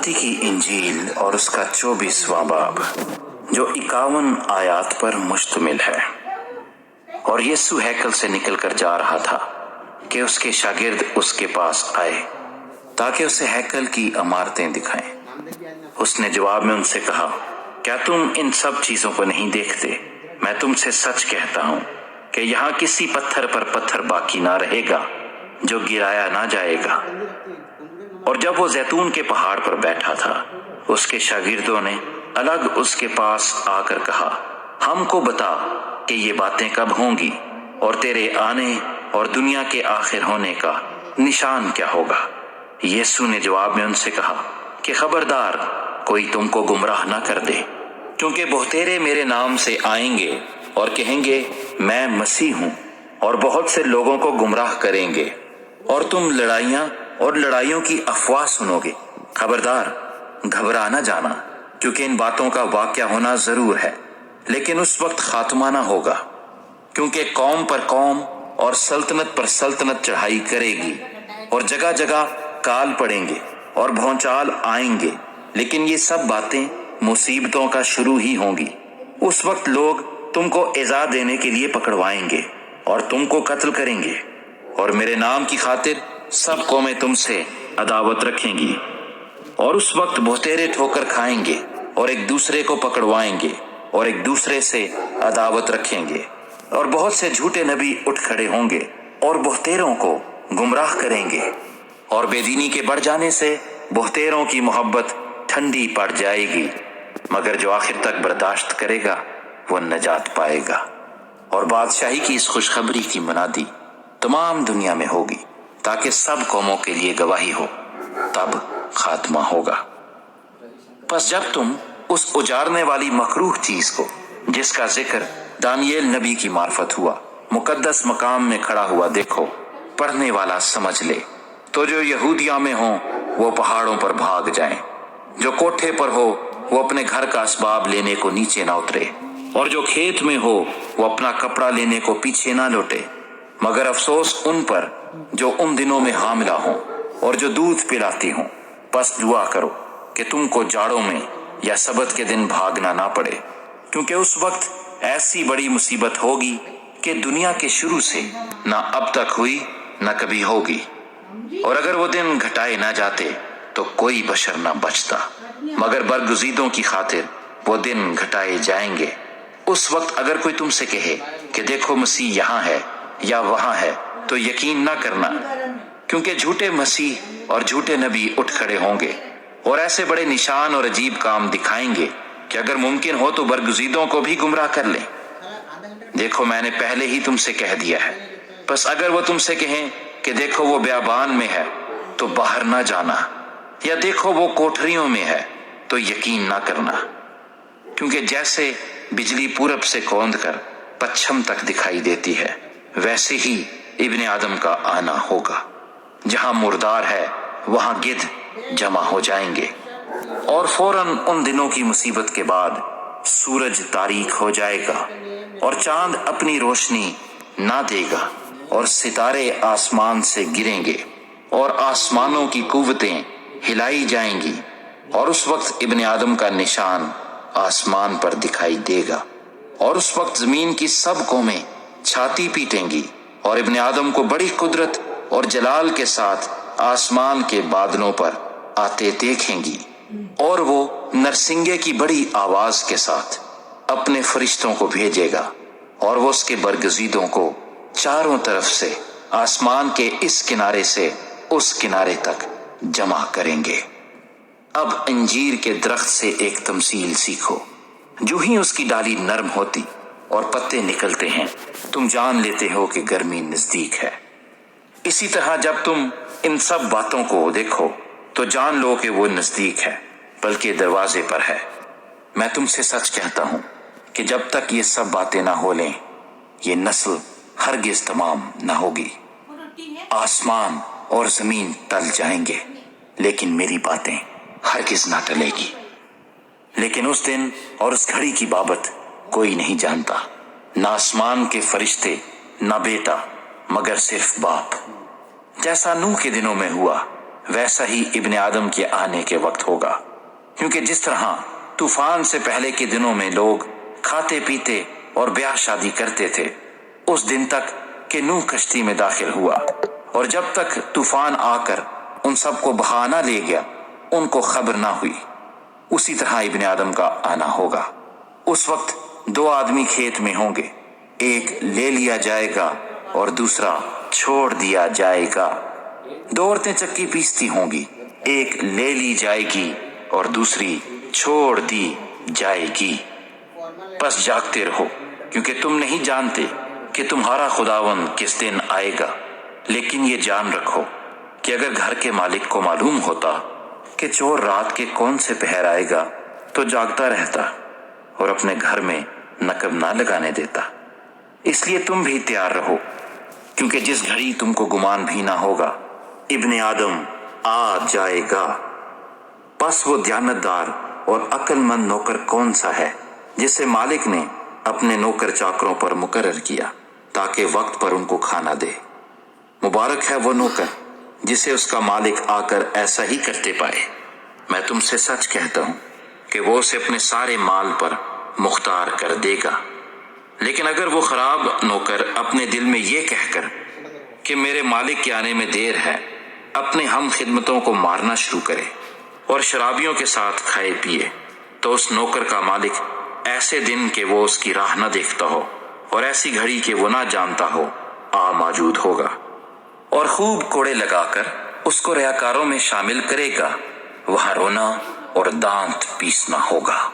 मत्ती की इंजील और उसका 24वां बाब जो 51 आयात पर मुश्तमिल है। और यीशु हैकल से निकलकर जा रहा था कि उसके शागिर्द उसके पास आए ताकि उसे हैकल की इमारतें दिखाएं। उसने जवाब में उनसे कहा, क्या तुम इन सब चीजों को नहीं देखते? मैं तुमसे सच कहता हूं कि यहाँ किसी पत्थर पर पत्थर बाकी ना रहेगा जो गिराया ना जाएगा। और जब वो जैतून के पहाड़ पर बैठा था, उसके शागिर्दों ने अलग उसके पास आकर कहा, हमको बता कि ये बातें कब होंगी और तेरे आने और दुनिया के आखिर होने का निशान क्या होगा? यीशु ने जवाब में उनसे कहा कि खबरदार कोई तुमको गुमराह ना कर दे, क्योंकि बहुतेरे मेरे नाम से आएंगे और कहेंगे मैं मसीह हूं, और बहुत से लोगों को गुमराह करेंगे, और तुम लड़ाइयां और लड़ाइयों की अफवाह सुनोगे। खबरदार घबरा ना जाना, क्योंकि इन बातों का वाक़या होना जरूर है, लेकिन उस वक्त खात्मा ना होगा। क्योंकि कौम पर कौम और सल्तनत पर सल्तनत चढ़ाई करेगी, और जगह जगह काल पड़ेंगे और भौचाल आएंगे, लेकिन ये सब बातें मुसीबतों का शुरू ही होंगी। उस वक्त लोग तुमको इज़ा देने के लिए पकड़वाएंगे और तुमको कत्ल करेंगे, और मेरे नाम की खातिर सब कौमें तुमसे अदावत रखेंगी। और उस वक्त बहुतेरे ठोकर खाएंगे और एक दूसरे को पकड़वाएंगे और एक दूसरे से अदावत रखेंगे, और बहुत से झूठे नबी उठ खड़े होंगे और बहुतेरों को गुमराह करेंगे, और बेदीनी के बढ़ जाने से बहुतेरों की मोहब्बत ठंडी पड़ जाएगी, मगर जो आखिर तक बर्दाश्त करेगा वो नजात पाएगा। और बादशाही की इस खुशखबरी की मुनादी तमाम दुनिया में होगी, ताकि सब कौमों के लिए गवाही हो, तब खात्मा होगा। बस जब तुम उस उजाड़ने वाली मकरूह चीज को, जिसका जिक्र दानियेल नबी की मार्फत हुआ, मुकद्दस मकाम में खड़ा हुआ देखो, पढ़ने वाला समझ ले, तो जो यहूदिया में हो वो पहाड़ों पर भाग जाएं, जो कोठे पर हो वो अपने घर का असबाब लेने को नीचे ना उतरे, और जो खेत में हो वो अपना कपड़ा लेने को पीछे ना लौटे। मगर अफसोस उन पर जो उन दिनों में हामिला हों और जो दूध पिलाती हों। बस दुआ करो कि तुमको जाड़ों में या सबत के दिन भागना ना पड़े, क्योंकि उस वक्त ऐसी बड़ी मुसीबत होगी कि दुनिया के शुरू से ना अब तक हुई ना कभी होगी। और अगर वो दिन घटाए ना जाते तो कोई बशर ना बचता, मगर बरगुज़ीदों की खातिर वो दिन घटाए जाएंगे। उस वक्त अगर कोई तुमसे कहे कि देखो मसीह यहाँ है या वहां है, तो यकीन ना करना, क्योंकि झूठे मसीह और झूठे नबी उठ खड़े होंगे और ऐसे बड़े निशान और अजीब काम दिखाएंगे कि अगर मुमकिन हो तो बरगुज़ीदों को भी गुमराह कर लें। देखो मैंने पहले ही तुमसे कह दिया है। बस अगर वो तुमसे कहें कि देखो वो बियाबान में है, तो बाहर ना जाना, या देखो वो कोठरियों में है, तो यकीन ना करना, क्योंकि जैसे बिजली पूरब से कौंद कर पश्चिम तक दिखाई देती है, वैसे ही इब्ने आदम का आना होगा। जहां मुर्दार है वहां गिद्ध जमा हो जाएंगे। और फौरन उन दिनों की मुसीबत के बाद सूरज तारीक हो जाएगा और चांद अपनी रोशनी ना देगा, और सितारे आसमान से गिरेंगे और आसमानों की कुव्वतें हिलाई जाएंगी। और उस वक्त इब्ने आदम का निशान आसमान पर दिखाई देगा, और उस वक्त जमीन की सब कौमें छाती पीटेंगी और इब्ने आदम को बड़ी कुदरत और जलाल के साथ आसमान के बादलों पर आते देखेंगी। और वो नरसिंगे की बड़ी आवाज के साथ अपने फरिश्तों को भेजेगा, और वो उसके बरगुज़ीदों को चारों तरफ से आसमान के इस किनारे से उस किनारे तक जमा करेंगे। अब अंजीर के दरख्त से एक तमसील सीखो। जो ही उसकी डाली नरम होती और पत्ते निकलते हैं, तुम जान लेते हो कि गर्मी नजदीक है। इसी तरह जब तुम इन सब बातों को देखो तो जान लो कि वो नजदीक है, बल्कि दरवाजे पर है। मैं तुमसे सच कहता हूं कि जब तक ये सब बातें ना हो लें, ये नस्ल हरगिज तमाम ना होगी। आसमान और जमीन टल जाएंगे, लेकिन मेरी बातें हरगिज ना टलेगी। लेकिन उस दिन और उस घड़ी की बाबत कोई नहीं जानता, ना आसमान के फरिश्ते, ना बेटा, मगर सिर्फ बाप। जैसा नूह के दिनों में हुआ, वैसा ही इब्ने आदम के आने के वक्त होगा। क्योंकि जिस तरह तूफान से पहले के दिनों में लोग खाते पीते और ब्याह शादी करते थे, उस दिन तक कि नूह कश्ती में दाखिल हुआ, और जब तक तूफान आकर उन सबको बहा ना ले गया उनको खबर ना हुई, उसी तरह इब्ने आदम का आना होगा। उस वक्त दो आदमी खेत में होंगे, एक ले लिया जाएगा और दूसरा छोड़ दिया जाएगा। दो औरतें चक्की पीसती होंगी, एक ले ली जाएगी और दूसरी छोड़ दी जाएगी। बस जागते रहो, क्योंकि तुम नहीं जानते कि तुम्हारा खुदावन किस दिन आएगा। लेकिन ये जान रखो कि अगर घर के मालिक को मालूम होता कि चोर रात के कौन से पहर आएगा, तो जागता रहता और अपने घर में नकब ना लगाने देता। इसलिए तुम भी तैयार रहो, क्योंकि जिस घड़ी तुमको गुमान भी ना होगा, इब्ने आदम आ जाएगा। बस वो दयानतदार और अक्लमंद नौकर कौन सा है जिसे मालिक ने अपने नौकर चाकरों पर मुकर्रर किया ताकि वक्त पर उनको खाना दे। मुबारक है वो नौकर जिसे उसका मालिक आकर ऐसा ही करते पाए। मैं तुमसे सच कहता हूं कि वो उसे अपने सारे माल पर मुख्तार कर देगा। लेकिन अगर वो खराब नौकर अपने दिल में ये कहकर कि मेरे मालिक के आने में देर है, अपने हम खिदमतों को मारना शुरू करे और शराबियों के साथ खाए पिए, तो उस नौकर का मालिक ऐसे दिन के वो उसकी राह न देखता हो और ऐसी घड़ी के वो ना जानता हो आ मौजूद होगा, और खूब कोड़े लगाकर उसको रियाकारों में शामिल करेगा। वहां रोना और दांत पीसना होगा।